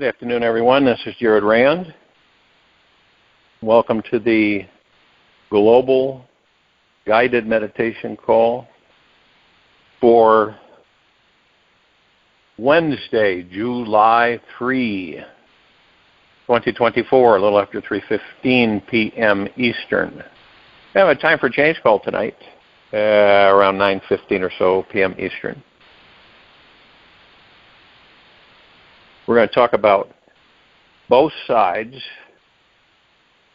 afternoon, everyone. This is Jared RAND. Welcome to the Global Guided Meditation Call for Wednesday, July 3, 2024, a little after 3:15 p.m. Eastern. We have a time for change call tonight, around 9:15 or so p.m. Eastern. We're going to talk about both sides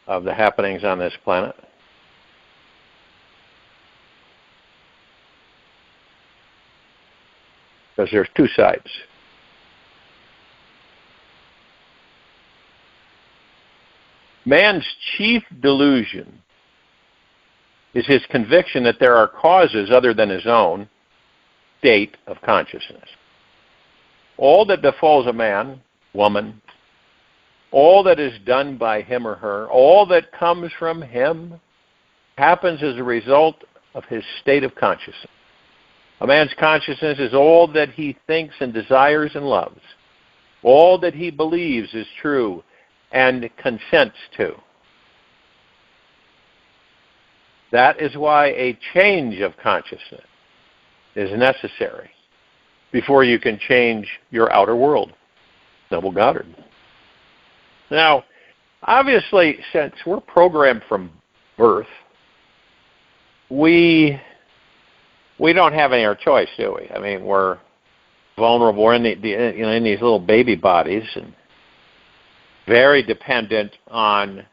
of the happenings on this planet. Because there's two sides. Man's chief delusion is his conviction that there are causes other than his own state of consciousness. All that befalls a man, woman, all that is done by him or her, all that comes from him, happens as a result of his state of consciousness. A man's consciousness is all that he thinks and desires and loves, all that he believes is true and consents to. That is why a change of consciousness is necessary before you can change your outer world. Double Goddard. Now, obviously, since we're programmed from birth, we don't have any other choice, do we? I mean, we're vulnerable. We're in in these little baby bodies, and very dependent on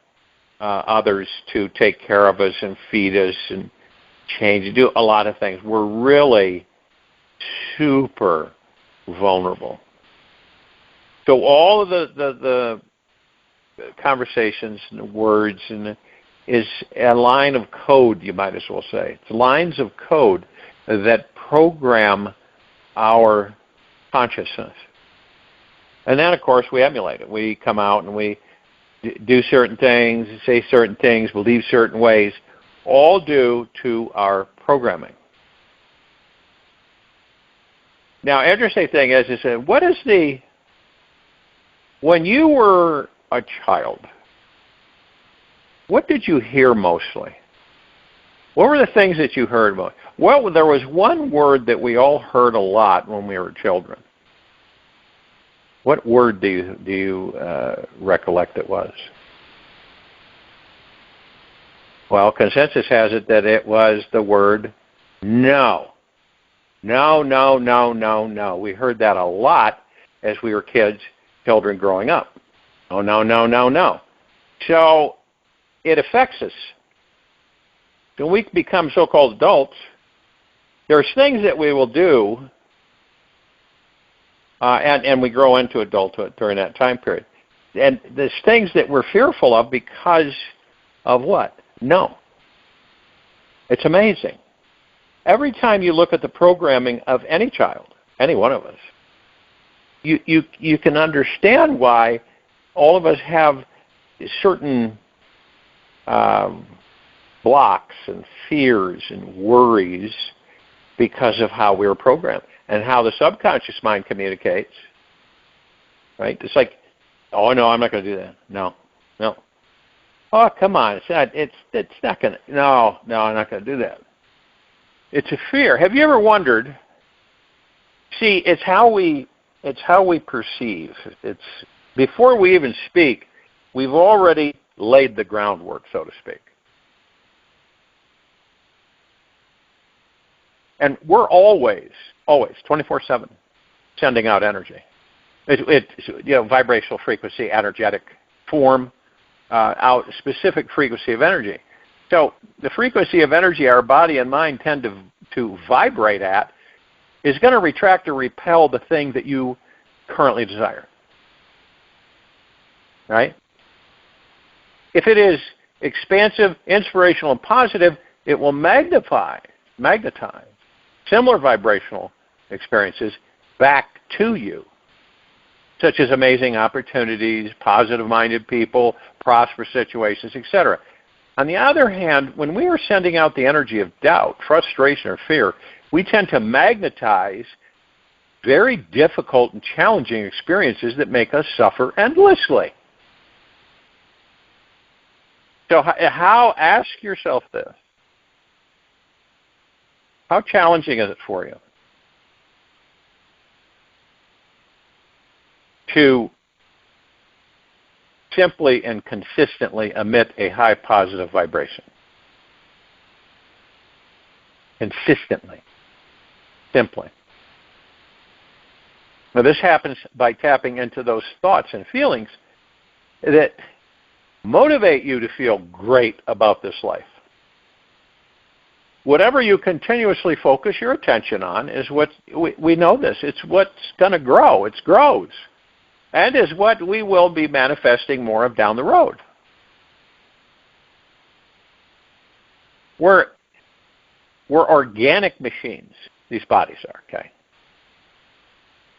others to take care of us and feed us and change, do a lot of things. We're really super vulnerable. So all of the conversations and the words is a line of code, you might as well say. It's lines of code that program our consciousness. And then, of course, we emulate it. We come out and we do certain things, say certain things, believe certain ways, all due to our programming. Now, interesting thing is when you were a child, what did you hear mostly? What were the things that you heard most? Well, there was one word that we all heard a lot when we were children. What word do you recollect it was? Well, consensus has it that it was the word no. No, no, no, no, no. We heard that a lot as we were children growing up. Oh, no, no, no, no. So it affects us. When we become so-called adults, there's things that we will do, and we grow into adulthood during that time period. And there's things that we're fearful of because of what? No. It's amazing. Every time you look at the programming of any child, any one of us, you can understand why all of us have certain blocks and fears and worries because of how we were programmed and how the subconscious mind communicates. Right? It's like, oh no, I'm not going to do that. No, no. Oh, come on, it's not going to. No, I'm not going to do that. It's a fear. Have you ever wondered? See, it's how we perceive. It's before we even speak, we've already laid the groundwork, so to speak. And we're always, 24/7, sending out energy. It's vibrational frequency, energetic form, out specific frequency of energy. So the frequency of energy our body and mind tend to vibrate at is going to retract or repel the thing that you currently desire. Right? If it is expansive, inspirational, and positive, it will magnetize similar vibrational experiences back to you, such as amazing opportunities, positive-minded people, prosperous situations, etc. On the other hand, when we are sending out the energy of doubt, frustration, or fear, we tend to magnetize very difficult and challenging experiences that make us suffer endlessly. So ask yourself this. How challenging is it for you to simply and consistently emit a high positive vibration? Consistently. Simply. Now, this happens by tapping into those thoughts and feelings that motivate you to feel great about this life. Whatever you continuously focus your attention on is what, we know this, it's what's going to grow. It grows. And is what we will be manifesting more of down the road. We're organic machines, these bodies are, okay?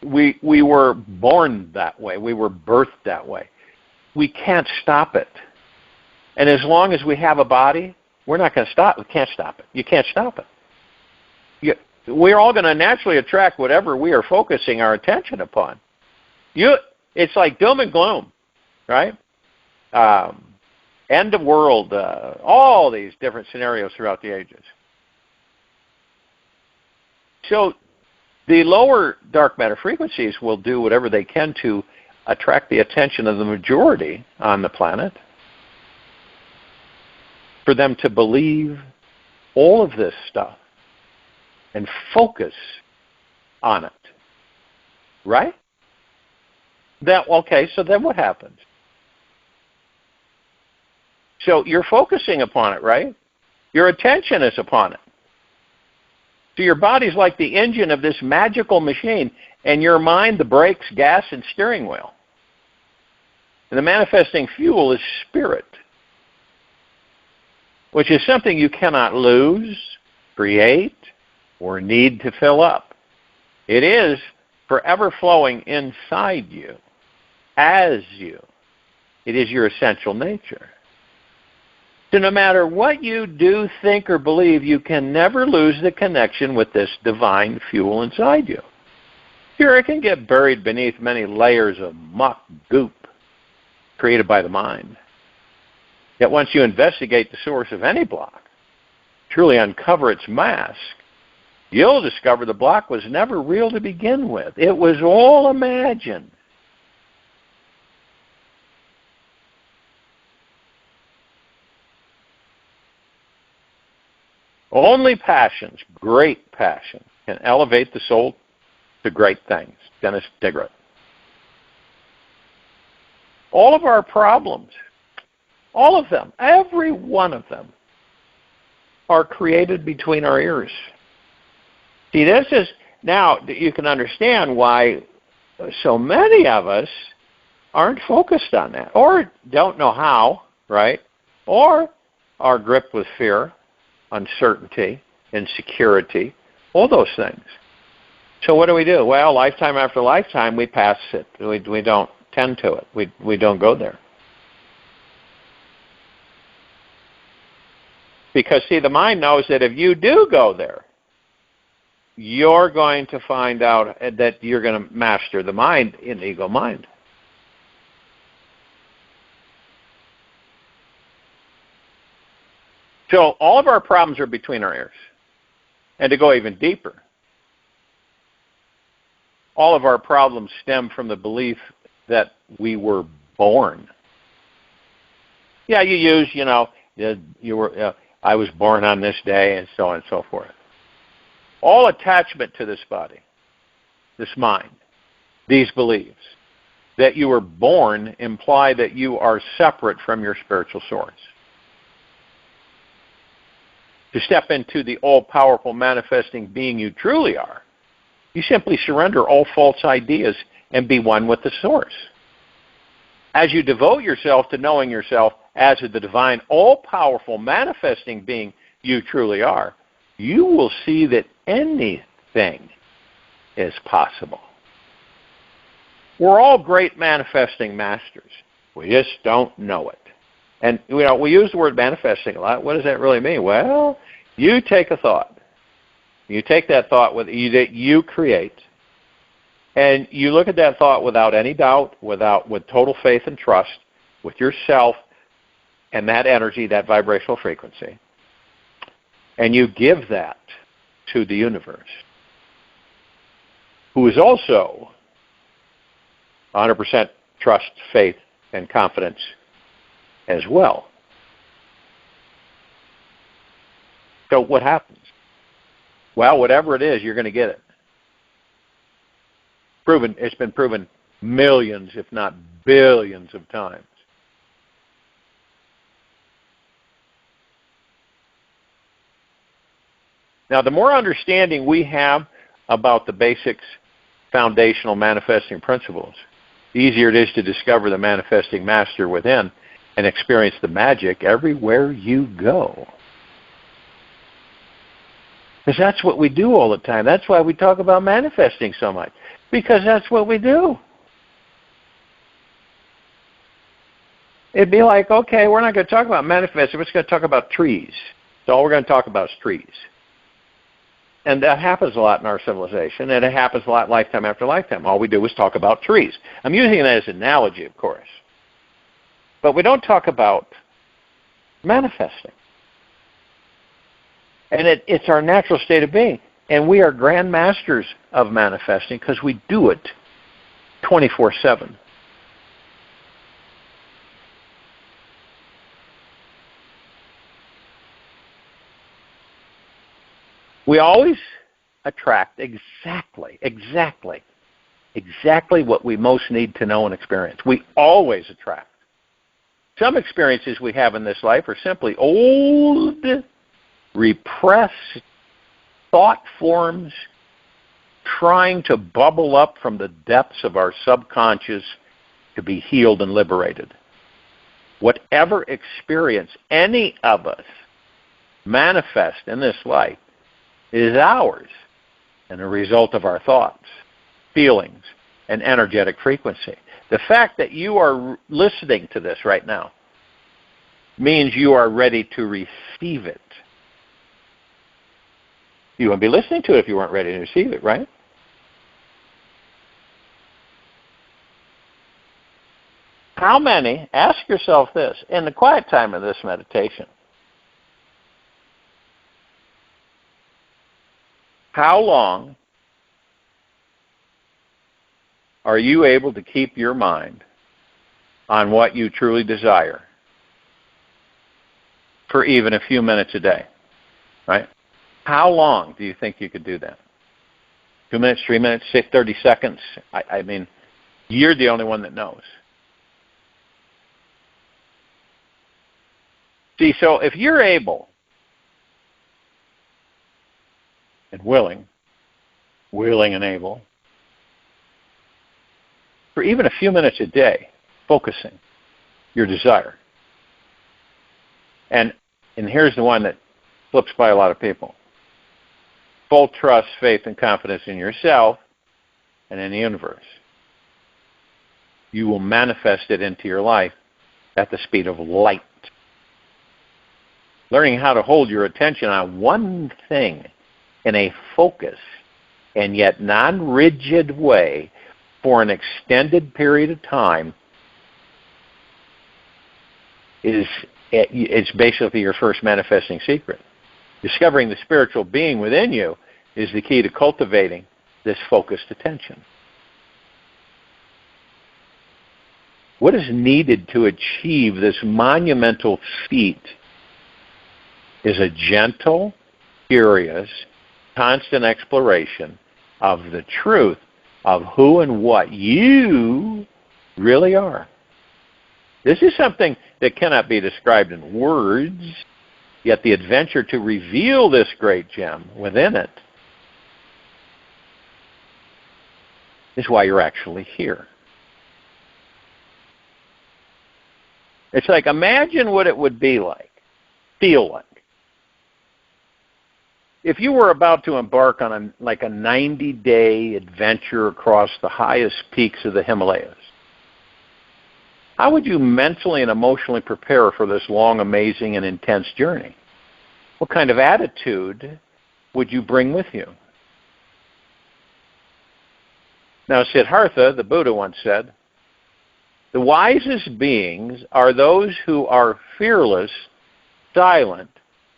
We were born that way. We were birthed that way. We can't stop it. And as long as we have a body, we're not going to stop. We can't stop it. You can't stop it. We're all going to naturally attract whatever we are focusing our attention upon. It's like doom and gloom, right? End of world, all these different scenarios throughout the ages. So the lower dark matter frequencies will do whatever they can to attract the attention of the majority on the planet, for them to believe all of this stuff and focus on it. Right? Okay, so then what happens? So you're focusing upon it, right? Your attention is upon it. So your body's like the engine of this magical machine, and your mind the brakes, gas, and steering wheel. And the manifesting fuel is spirit, which is something you cannot lose, create, or need to fill up. It is forever flowing inside you, as you. It is your essential nature. So no matter what you do, think, or believe, you can never lose the connection with this divine fuel inside you. Here it can get buried beneath many layers of muck, goop, created by the mind. Yet once you investigate the source of any block, truly uncover its mask, you'll discover the block was never real to begin with. It was all imagined. Only passions, great passion, can elevate the soul to great things. Dennis Digrett. All of our problems, all of them, every one of them, are created between our ears. See, this is, now you can understand why so many of us aren't focused on that, or don't know how, right? Or are gripped with fear, uncertainty, insecurity, all those things. So what do? Well, lifetime after lifetime, we pass it. We don't tend to it. We don't go there. Because, see, the mind knows that if you do go there, you're going to find out that you're going to master the mind in the ego mind. So all of our problems are between our ears. And to go even deeper, all of our problems stem from the belief that we were born. Yeah, you use, I was born on this day, and so on and so forth. All attachment to this body, this mind, these beliefs, that you were born imply that you are separate from your spiritual source. To step into the all-powerful manifesting being you truly are, you simply surrender all false ideas and be one with the source. As you devote yourself to knowing yourself as the divine, all-powerful manifesting being you truly are, you will see that anything is possible. We're all great manifesting masters. We just don't know it. And, we use the word manifesting a lot. What does that really mean? Well, you take a thought. You take that thought that you create, And you look at that thought without any doubt, with total faith and trust, with yourself and that energy, that vibrational frequency, and you give that to the universe, who is also 100% trust, faith, and confidence as well. So what happens? Well, whatever it is, you're going to get it. It's been proven millions, if not billions of times. Now, the more understanding we have about the basics, foundational manifesting principles, the easier it is to discover the manifesting master within and experience the magic everywhere you go. Because that's what we do all the time. That's why we talk about manifesting so much. Because that's what we do. It'd be like, okay, we're not going to talk about manifesting. We're just going to talk about trees. So all we're going to talk about is trees. And that happens a lot in our civilization, and it happens a lot lifetime after lifetime. All we do is talk about trees. I'm using that as an analogy, of course. But we don't talk about manifesting. And it's our natural state of being. And we are grand masters of manifesting because we do it 24/7. We always attract exactly what we most need to know and experience. We always attract. Some experiences we have in this life are simply old, repressed thought forms trying to bubble up from the depths of our subconscious to be healed and liberated. Whatever experience any of us manifest in this life is ours and a result of our thoughts, feelings, and energetic frequency. The fact that you are listening to this right now means you are ready to receive it. You wouldn't be listening to it if you weren't ready to receive it, right? How many, ask yourself this, in the quiet time of this meditation, how long are you able to keep your mind on what you truly desire for even a few minutes a day, right? How long do you think you could do that? 2 minutes, 3 minutes, 30 seconds? I mean, you're the only one that knows. See, so if you're able and willing and able, for even a few minutes a day, focusing your desire. And here's the one that flips by a lot of people. Full trust, faith, and confidence in yourself and in the universe. You will manifest it into your life at the speed of light. Learning how to hold your attention on one thing in a focused and yet non-rigid way for an extended period of time is basically your first manifesting secret. Discovering the spiritual being within you is the key to cultivating this focused attention. What is needed to achieve this monumental feat is a gentle, curious, constant exploration of the truth of who and what you really are. This is something that cannot be described in words, yet the adventure to reveal this great gem within it is why you're actually here. It's like, imagine what it would be like, feel like, if you were about to embark on a 90-day adventure across the highest peaks of the Himalayas. How would you mentally and emotionally prepare for this long, amazing, and intense journey? What kind of attitude would you bring with you? Now, Siddhartha, the Buddha, once said, "The wisest beings are those who are fearless, silent,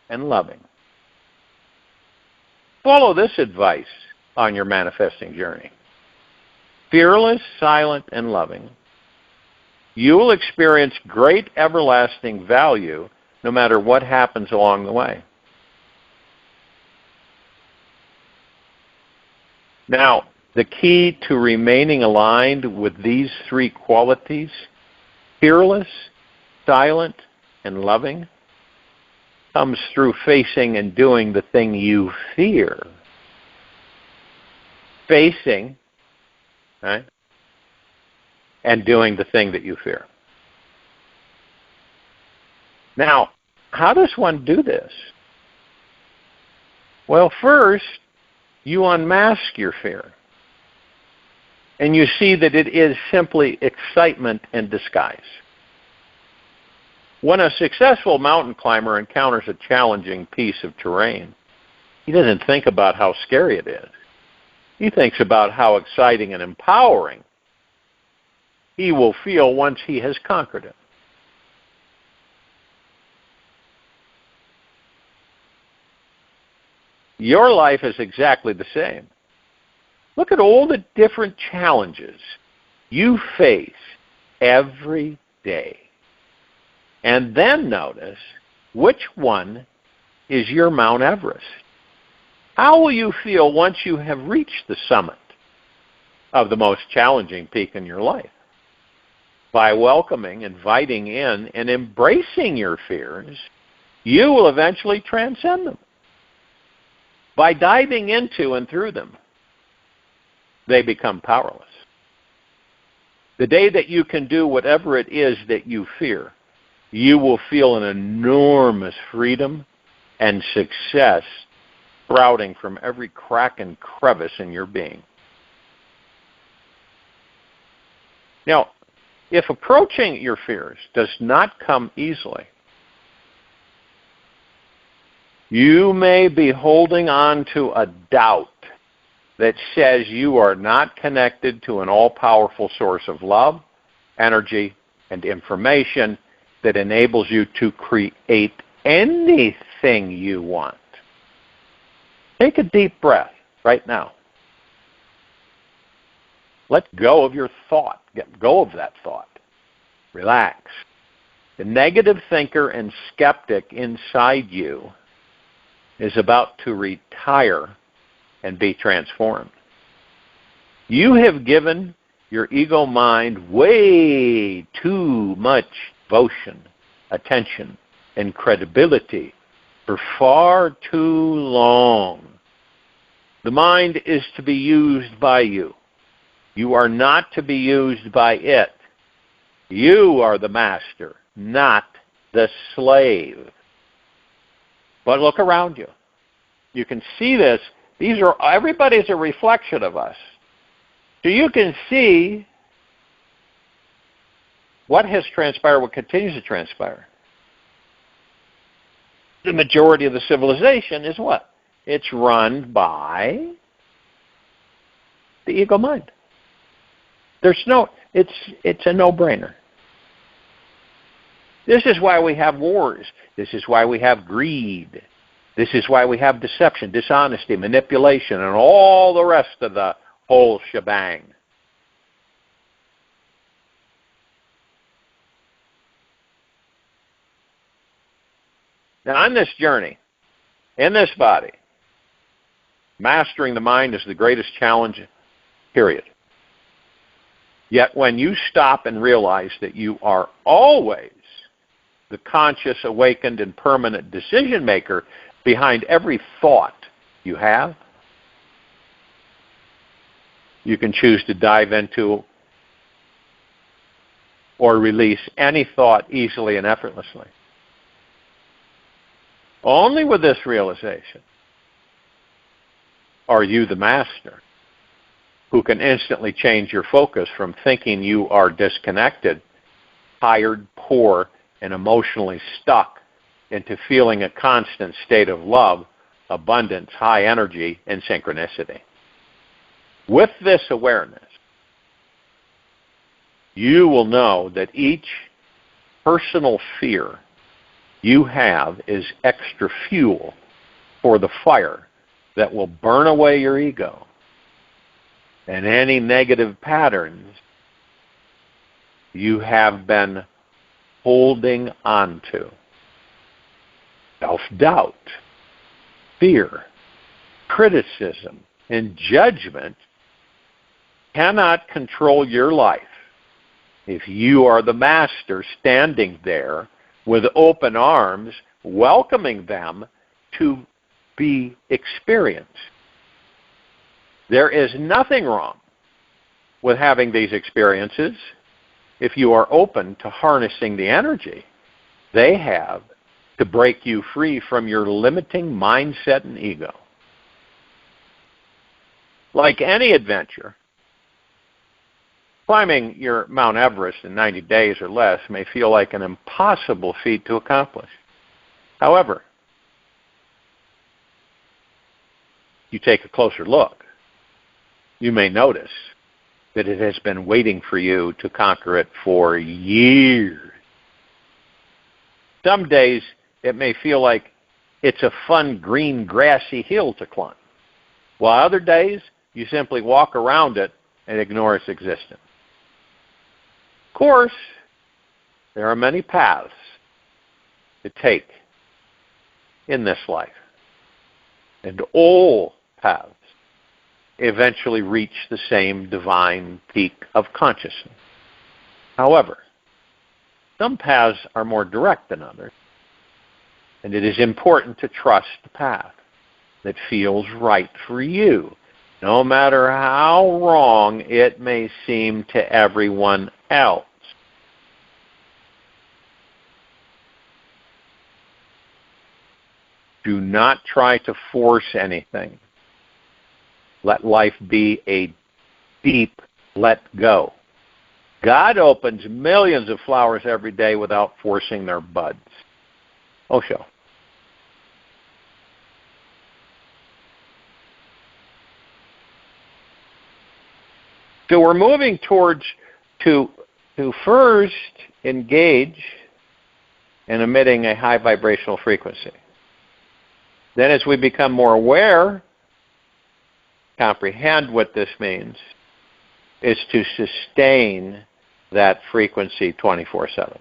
and loving." Follow this advice on your manifesting journey. Fearless, silent, and loving. You will experience great everlasting value no matter what happens along the way. Now, the key to remaining aligned with these three qualities, fearless, silent, and loving, comes through facing and doing the thing you fear. Facing, right, and doing the thing that you fear. Now, how does one do this? Well, first, you unmask your fear. And you see that it is simply excitement in disguise. When a successful mountain climber encounters a challenging piece of terrain, he doesn't think about how scary it is. He thinks about how exciting and empowering he will feel once he has conquered it. Your life is exactly the same. Look at all the different challenges you face every day. And then notice which one is your Mount Everest. How will you feel once you have reached the summit of the most challenging peak in your life? By welcoming, inviting in, and embracing your fears, you will eventually transcend them. By diving into and through them, they become powerless. The day that you can do whatever it is that you fear, you will feel an enormous freedom and success sprouting from every crack and crevice in your being. Now, if approaching your fears does not come easily, you may be holding on to a doubt that says you are not connected to an all-powerful source of love, energy, and information that enables you to create anything you want. Take a deep breath right now. Let go of your thought. Get go of that thought. Relax. The negative thinker and skeptic inside you is about to retire and be transformed. You have given your ego mind way too much devotion, attention, and credibility for far too long. The mind is to be used by you. You are not to be used by it. You are the master, not the slave. But look around you. You can see this. Everybody's a reflection of us. So you can see what has transpired, what continues to transpire. The majority of the civilization is what? It's run by the ego mind. It's a no-brainer. This is why we have wars. This is why we have greed. This is why we have deception, dishonesty, manipulation, and all the rest of the whole shebang. Now, on this journey, in this body, mastering the mind is the greatest challenge, period. Yet when you stop and realize that you are always the conscious, awakened, and permanent decision maker behind every thought you have, you can choose to dive into or release any thought easily and effortlessly. Only with this realization are you the master who can instantly change your focus from thinking you are disconnected, tired, poor, and emotionally stuck into feeling a constant state of love, abundance, high energy, and synchronicity. With this awareness, you will know that each personal fear you have is extra fuel for the fire that will burn away your ego and any negative patterns you have been holding on to. Self-doubt, fear, criticism, and judgment cannot control your life if you are the master standing there with open arms, welcoming them to be experienced. There is nothing wrong with having these experiences if you are open to harnessing the energy they have to break you free from your limiting mindset and ego. Like any adventure, climbing your Mount Everest in 90 days or less may feel like an impossible feat to accomplish. However, you take a closer look, you may notice that it has been waiting for you to conquer it for years. Some days it may feel like it's a fun, green, grassy hill to climb, while other days you simply walk around it and ignore its existence. Of course, there are many paths to take in this life, and all paths eventually reach the same divine peak of consciousness. However, some paths are more direct than others, and it is important to trust the path that feels right for you, no matter how wrong it may seem to everyone else. Do not try to force anything. Let life be a deep let go. God opens millions of flowers every day without forcing their buds. Osho. So we're moving towards to first engage in emitting a high vibrational frequency. Then as we become more aware, comprehend what this means, is to sustain that frequency 24/7.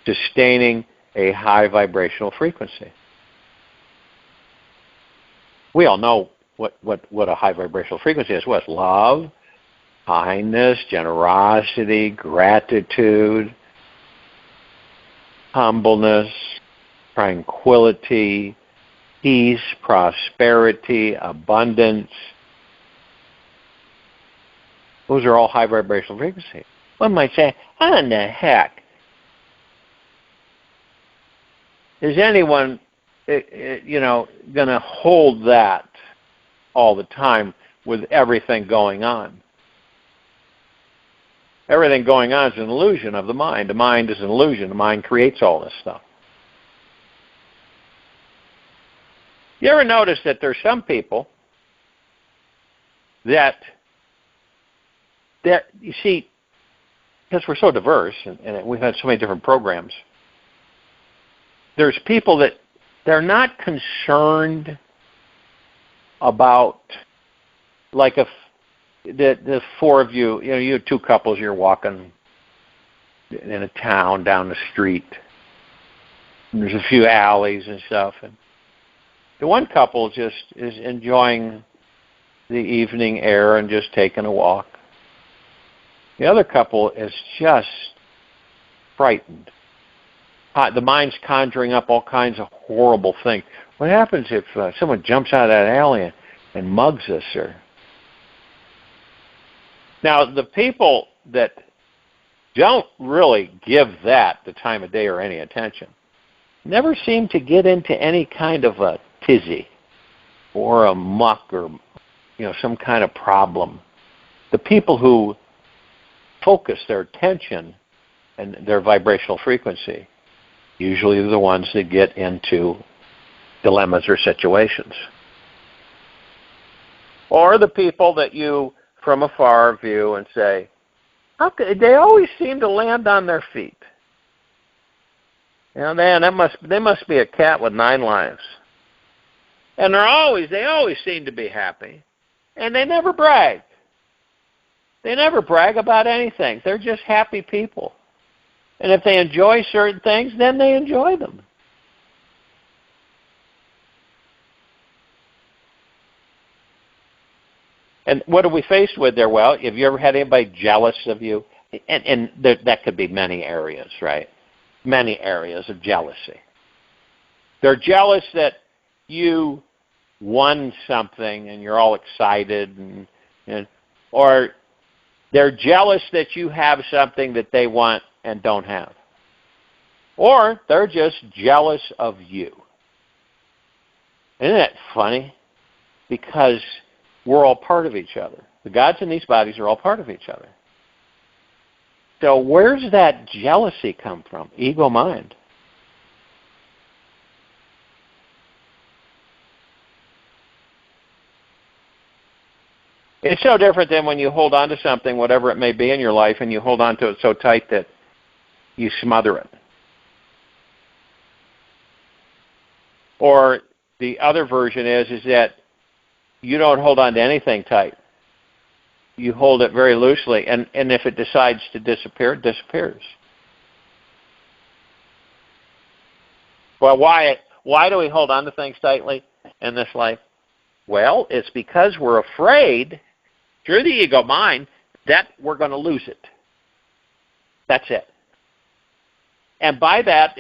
Sustaining a high vibrational frequency. We all know what a high vibrational frequency is. What? Love, kindness, generosity, gratitude, humbleness, tranquility, peace, prosperity, abundance. Those are all high vibrational frequencies. One might say, how in the heck is anyone, going to hold that all the time with everything going on? Everything going on is an illusion of the mind. The mind is an illusion. The mind creates all this stuff. You ever notice that there's some people that you see, because we're so diverse and we've had so many different programs, there's people that they're not concerned about, like if the four of you, you have two couples, you're walking in a town down the street, and there's a few alleys and stuff, and the one couple just is enjoying the evening air and just taking a walk. The other couple is just frightened. The mind's conjuring up all kinds of horrible things. What happens if someone jumps out of that alley and mugs us? Now, the people that don't really give that the time of day or any attention never seem to get into any kind of a tizzy or a muck or some kind of problem. The people who focus their attention and their vibrational frequency usually are the ones that get into dilemmas or situations. Or the people that you from a far view and say, okay, they always seem to land on their feet. You know, man, they must be a cat with 9 lives. And they always seem to be happy. And they never brag. They never brag about anything. They're just happy people. And if they enjoy certain things, then they enjoy them. And what are we faced with there? Well, have you ever had anybody jealous of you? And that could be many areas, right? Many areas of jealousy. They're jealous that you won something and you're all excited, or they're jealous that you have something that they want and don't have. Or they're just jealous of you. Isn't that funny? Because we're all part of each other. The gods in these bodies are all part of each other. So where's that jealousy come from? Ego mind. It's so different than when you hold on to something, whatever it may be in your life, and you hold on to it so tight that you smother it. Or the other version is that you don't hold on to anything tight. You hold it very loosely, and if it decides to disappear, it disappears. Well, why do we hold on to things tightly in this life? Well, it's because we're afraid, through the ego mind, that we're going to lose it. That's it. And by that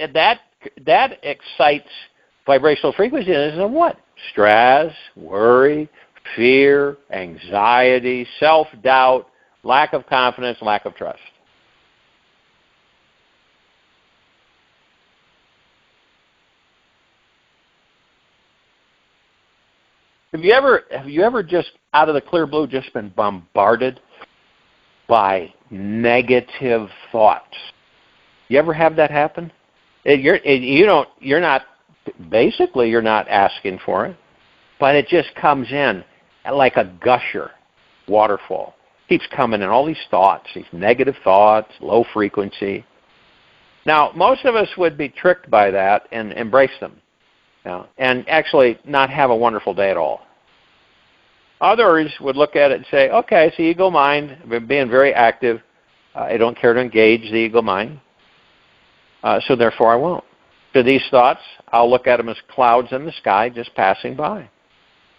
excites vibrational frequencies and what? Stress, worry, fear, anxiety, self-doubt, lack of confidence, lack of trust. Have you ever just out of the clear blue just been bombarded by negative thoughts? You ever have that happen? You're not asking for it, but it just comes in like a gusher, waterfall. Keeps coming in, all these thoughts, these negative thoughts, low frequency. Now, most of us would be tricked by that and embrace them, and actually not have a wonderful day at all. Others would look at it and say, okay, it's the ego mind, I've being very active. I don't care to engage the ego mind, so therefore I won't. To these thoughts, I'll look at them as clouds in the sky just passing by.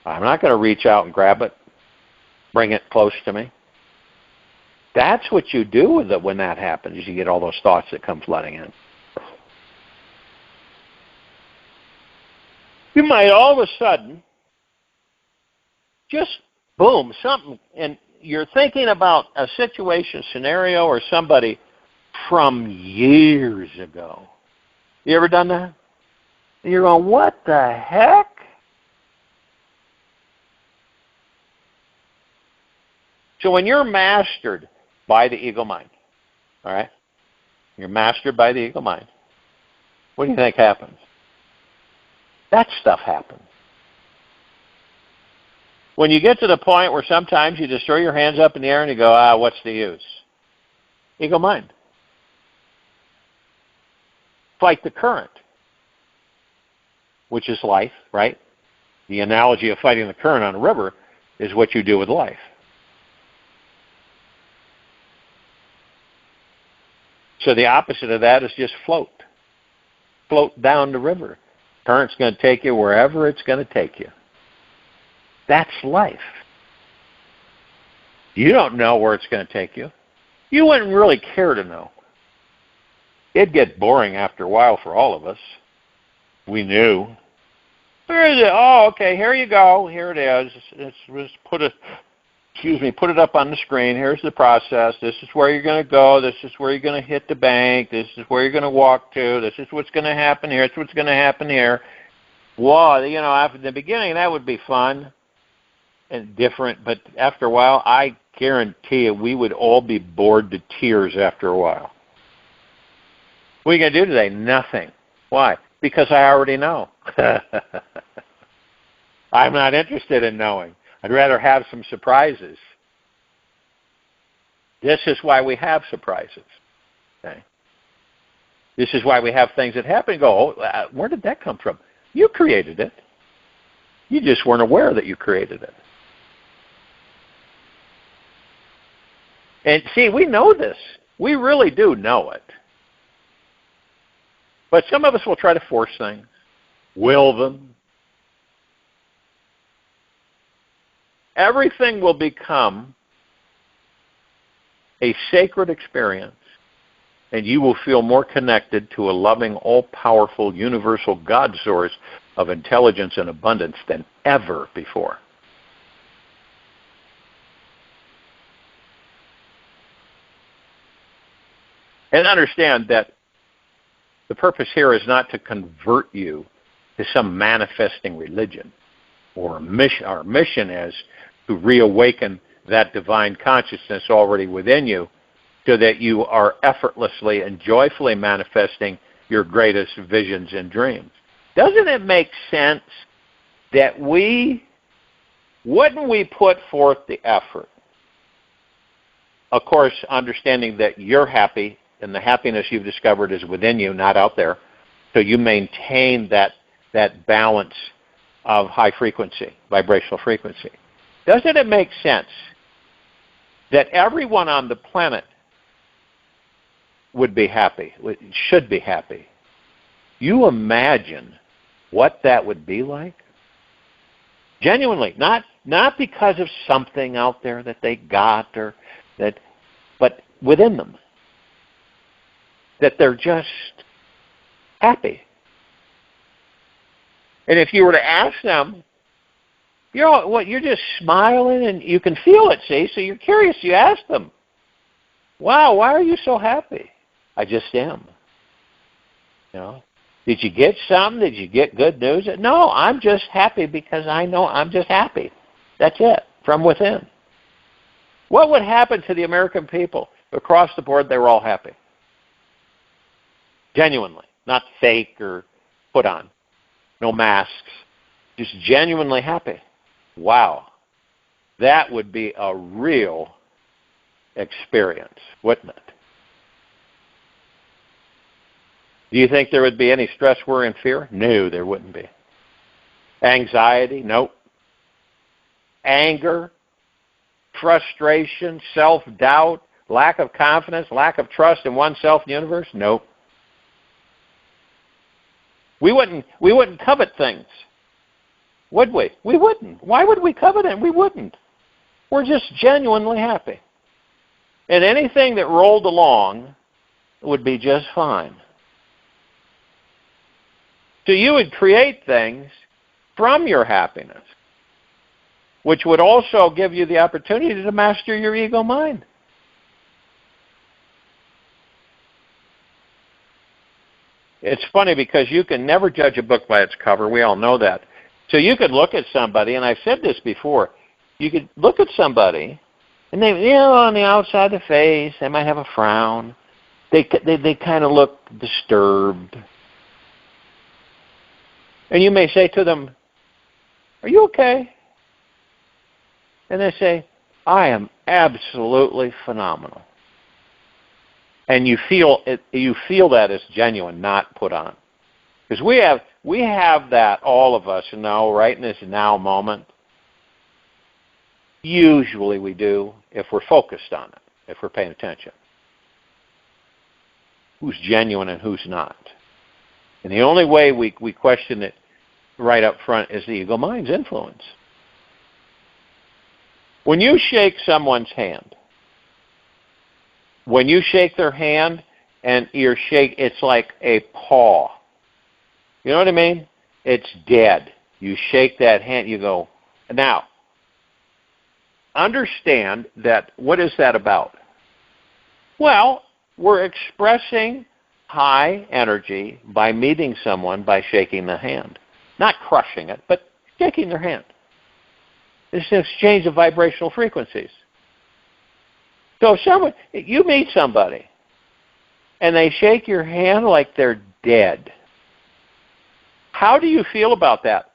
I'm not going to reach out and grab it, bring it close to me. That's what you do with it when that happens. You get all those thoughts that come flooding in. You might all of a sudden just, boom, something, and you're thinking about a situation, scenario, or somebody from years ago. You ever done that? And you're going, what the heck? So when you're mastered by the ego mind, all right? You're mastered by the ego mind. What do you think happens? That stuff happens. When you get to the point where sometimes you just throw your hands up in the air and you go, what's the use? Ego mind. Fight the current, which is life, right? The analogy of fighting the current on a river is what you do with life. So the opposite of that is just float. Float down the river. Current's going to take you wherever it's going to take you. That's life. You don't know where it's going to take you. You wouldn't really care to know. It'd get boring after a while for all of us. We knew. Where is it? Oh, okay, here you go. Here it is. Let's put it up on the screen. Here's the process. This is where you're going to go. This is where you're going to hit the bank. This is where you're going to walk to. This is what's going to happen here. This is what's going to happen here. Well, after the beginning, that would be fun and different. But after a while, I guarantee you, we would all be bored to tears after a while. What are you going to do today? Nothing. Why? Because I already know. I'm not interested in knowing. I'd rather have some surprises. This is why we have surprises. Okay? This is why we have things that happen and go, oh, where did that come from? You created it. You just weren't aware that you created it. And see, we know this. We really do know it. But some of us will try to force things, will them. Everything will become a sacred experience, and you will feel more connected to a loving, all-powerful, universal God source of intelligence and abundance than ever before. And understand that the purpose here is not to convert you to some manifesting religion or a mission. Our mission is to reawaken that divine consciousness already within you so that you are effortlessly and joyfully manifesting your greatest visions and dreams. Doesn't it make sense that wouldn't we put forth the effort? Of course, understanding that you're happy and the happiness you've discovered is within you, not out there. So you maintain that balance of high frequency, vibrational frequency. Doesn't it make sense that everyone on the planet would be happy, should be happy? You imagine what that would be like? Genuinely, not because of something out there that they got but within them. That they're just happy. And if you were to ask them, you're just smiling and you can feel it, see? So you're curious, you ask them, wow, why are you so happy? I just am. You know? Did you get something? Did you get good news? No, I'm just happy because I know I'm just happy. That's it, from within. What would happen to the American people? Across the board, they were all happy. Genuinely, not fake or put on. No masks. Just genuinely happy. Wow. That would be a real experience, wouldn't it? Do you think there would be any stress, worry, and fear? No, there wouldn't be. Anxiety? Nope. Anger? Frustration? Self-doubt? Lack of confidence? Lack of trust in oneself and the universe? Nope. We wouldn't covet things, would we? We wouldn't. Why would we covet it? We wouldn't. We're just genuinely happy. And anything that rolled along would be just fine. So you would create things from your happiness, which would also give you the opportunity to master your ego mind. It's funny because you can never judge a book by its cover. We all know that. So you could look at somebody, and I've said this before, you could look at somebody, and they, on the outside of the face, they might have a frown. They kind of look disturbed. And you may say to them, are you okay? And they say, I am absolutely phenomenal. And you feel that as genuine, not put on. Because we have that, all of us know, right in this now moment. Usually we do, if we're focused on it, if we're paying attention. Who's genuine and who's not. And the only way we question it right up front is the ego mind's influence. When you shake someone's hand, when you shake their hand and it's like a paw. You know what I mean? It's dead. You shake that hand, you go, now, understand that, what is that about? Well, we're expressing high energy by meeting someone by shaking the hand. Not crushing it, but shaking their hand. It's an exchange of vibrational frequencies. So if you meet somebody and they shake your hand like they're dead, how do you feel about that?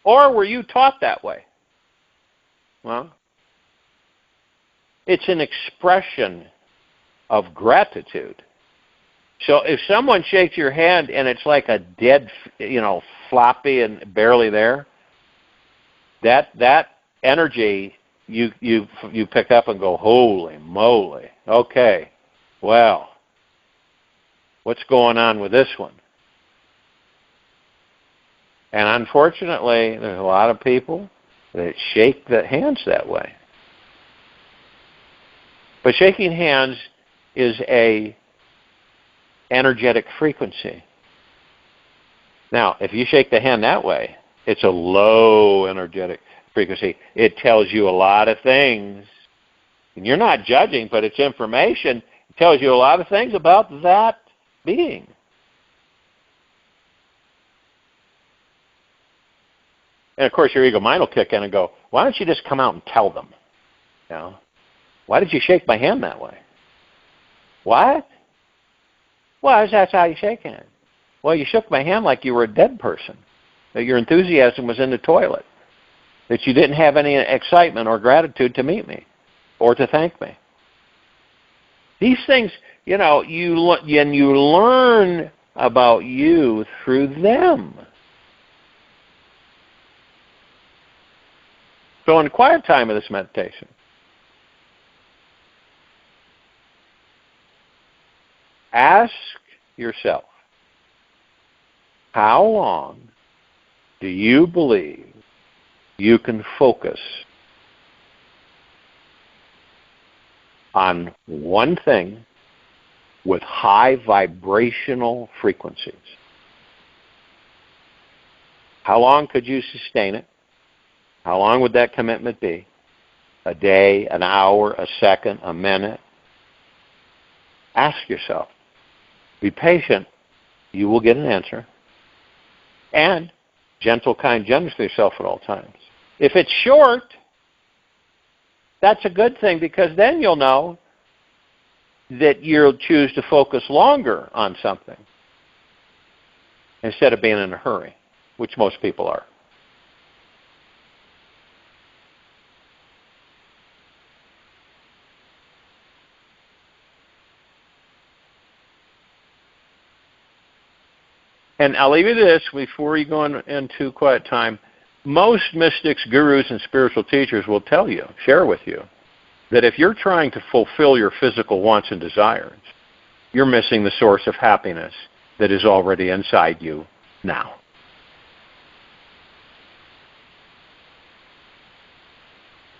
Or were you taught that way? Well, it's an expression of gratitude. So if someone shakes your hand and it's like a dead, floppy and barely there, that energy you pick up and go, holy moly, okay, well, what's going on with this one? And unfortunately, there's a lot of people that shake the hands that way. But shaking hands is a energetic frequency. Now, if you shake the hand that way, it's a low energetic frequency. It tells you a lot of things. And you're not judging, but it's information. It tells you a lot of things about that being. And of course, your ego mind will kick in and go, why don't you just come out and tell them? Why did you shake my hand that way? What? Well, that's how you shake hands. Well, you shook my hand like you were a dead person, that your enthusiasm was in the toilet, that you didn't have any excitement or gratitude to meet me or to thank me. These things, you learn about you through them. So in the quiet time of this meditation, ask yourself, how long do you believe you can focus on one thing with high vibrational frequencies? How long could you sustain it? How long would that commitment be? A day, an hour, a second, a minute? Ask yourself. Be patient. You will get an answer. And gentle, kind, generous with yourself at all times. If it's short, that's a good thing, because then you'll know that you'll choose to focus longer on something instead of being in a hurry, which most people are. And I'll leave you this before you go into quiet time. Most mystics, gurus, and spiritual teachers will tell you, share with you, that if you're trying to fulfill your physical wants and desires, you're missing the source of happiness that is already inside you now.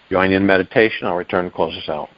Join in meditation. I'll return and close us out.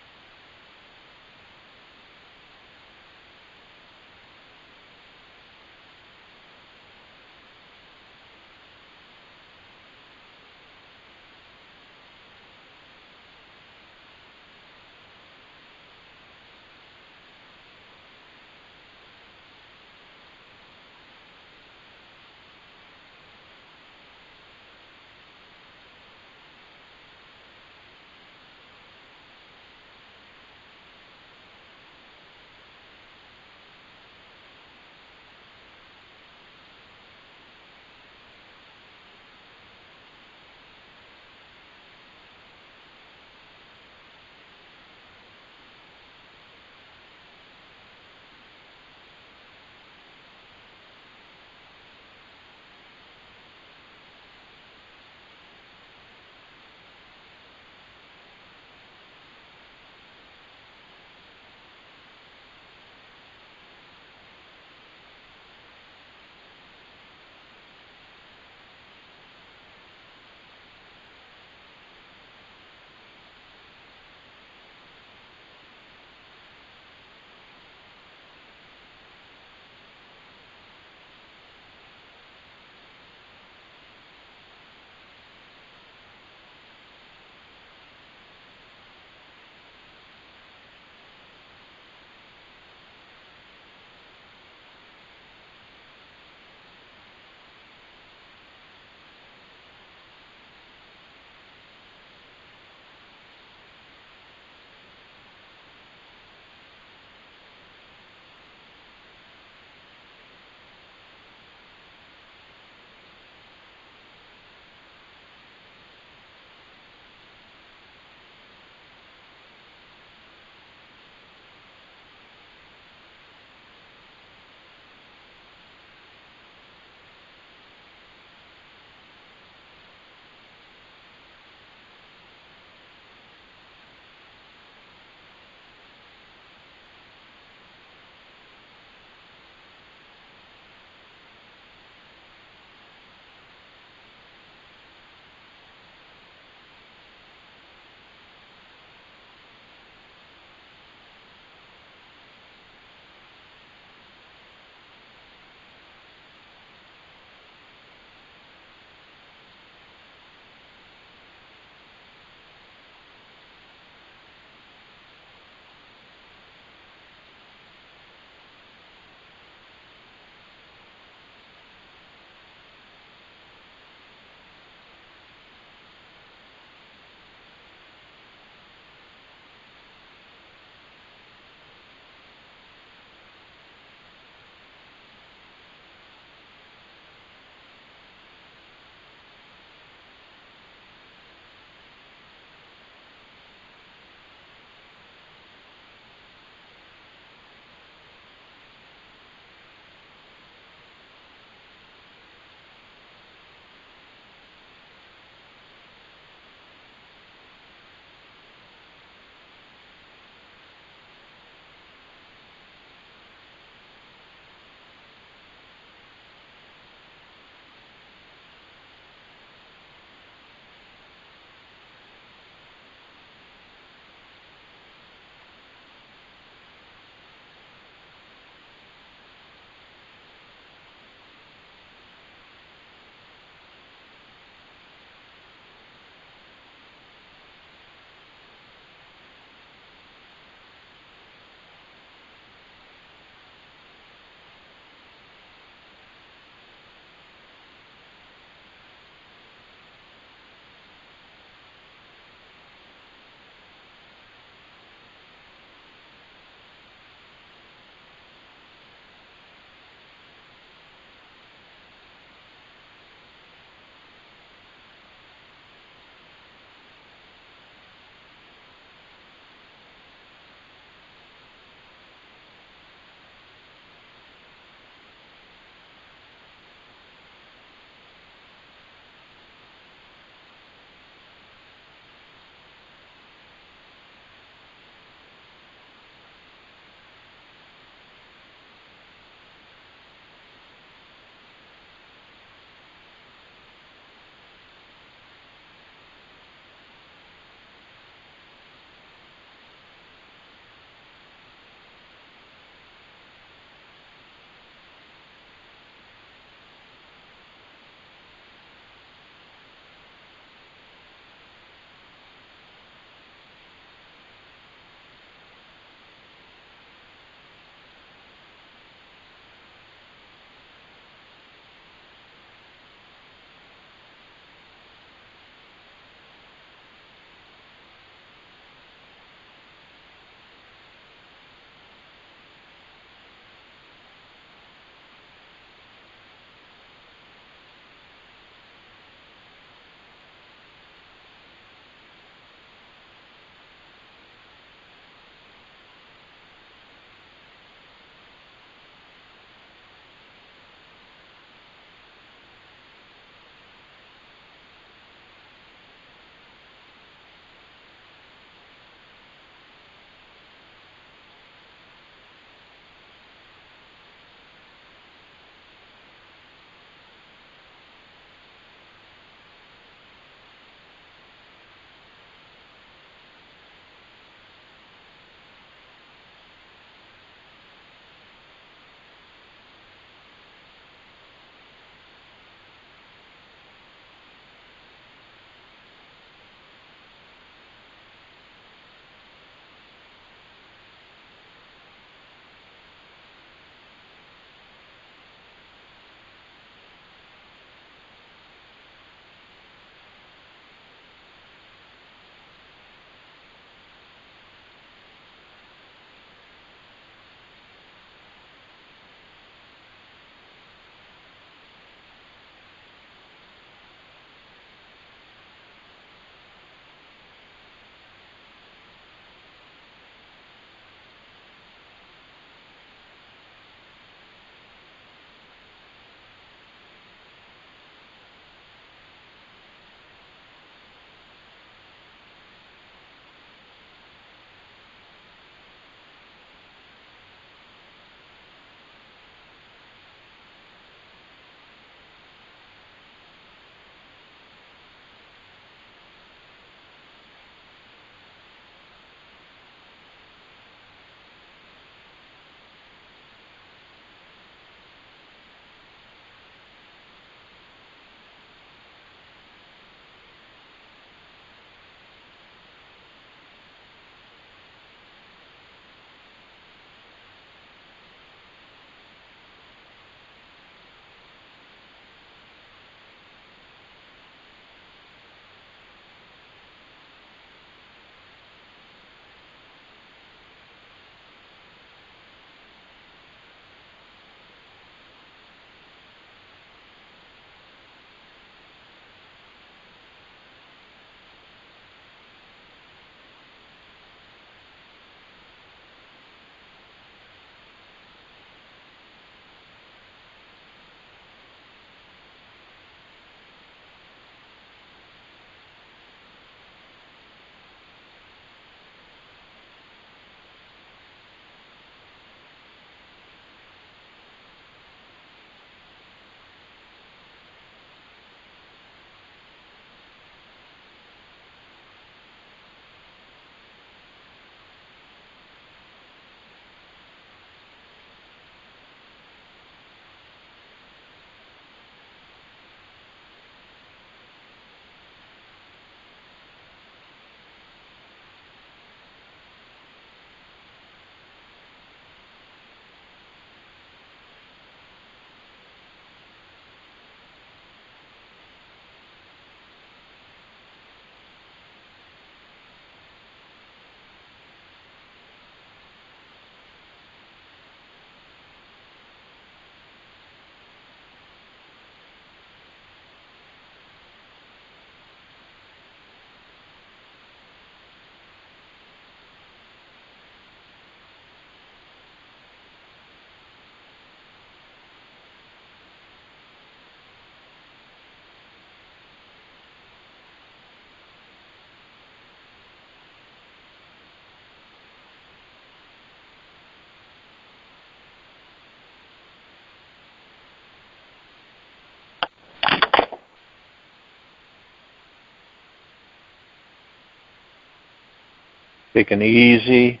Take an easy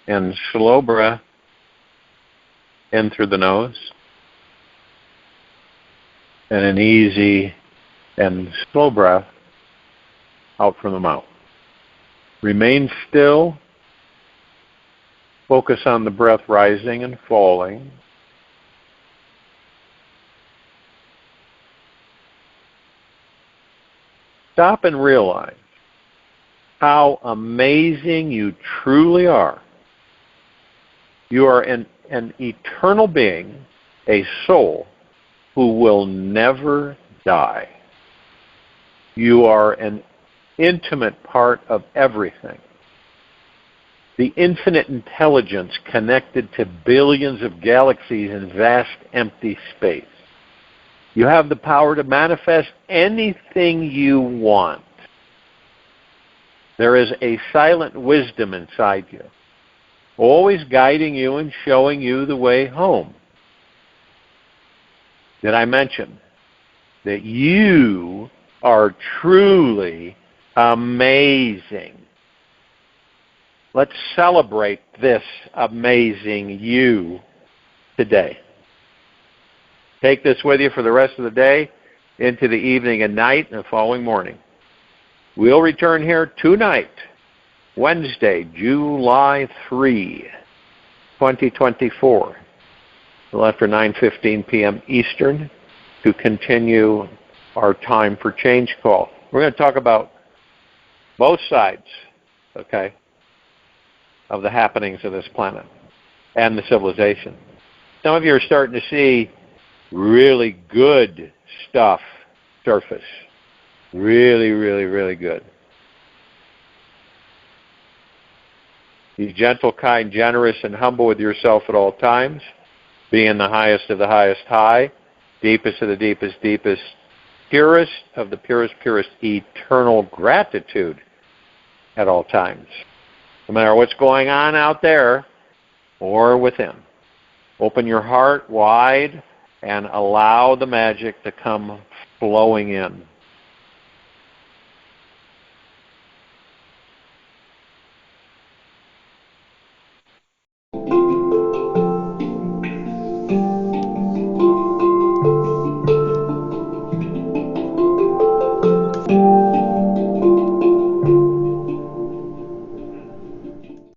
and slow breath in through the nose, and an easy and slow breath out from the mouth. Remain still. Focus on the breath rising and falling. Stop and realize how amazing you truly are. You are an eternal being, a soul who will never die. You are an intimate part of everything. The infinite intelligence connected to billions of galaxies in vast empty space. You have the power to manifest anything you want. There is a silent wisdom inside you, always guiding you and showing you the way home. Did I mention that you are truly amazing? Let's celebrate this amazing you today. Take this with you for the rest of the day, into the evening and night, and the following morning. We'll return here tonight, Wednesday, July 3, 2024, a little after 9:15 p.m. Eastern, to continue our Time for Change call. We're going to talk about both sides, okay, of the happenings of this planet and the civilization. Some of you are starting to see really good stuff surface. Really, really, really good. Be gentle, kind, generous, and humble with yourself at all times. Be in the highest of the highest high, deepest of the deepest, deepest, purest of the purest, purest, eternal gratitude at all times. No matter what's going on out there or within. Open your heart wide and allow the magic to come flowing in.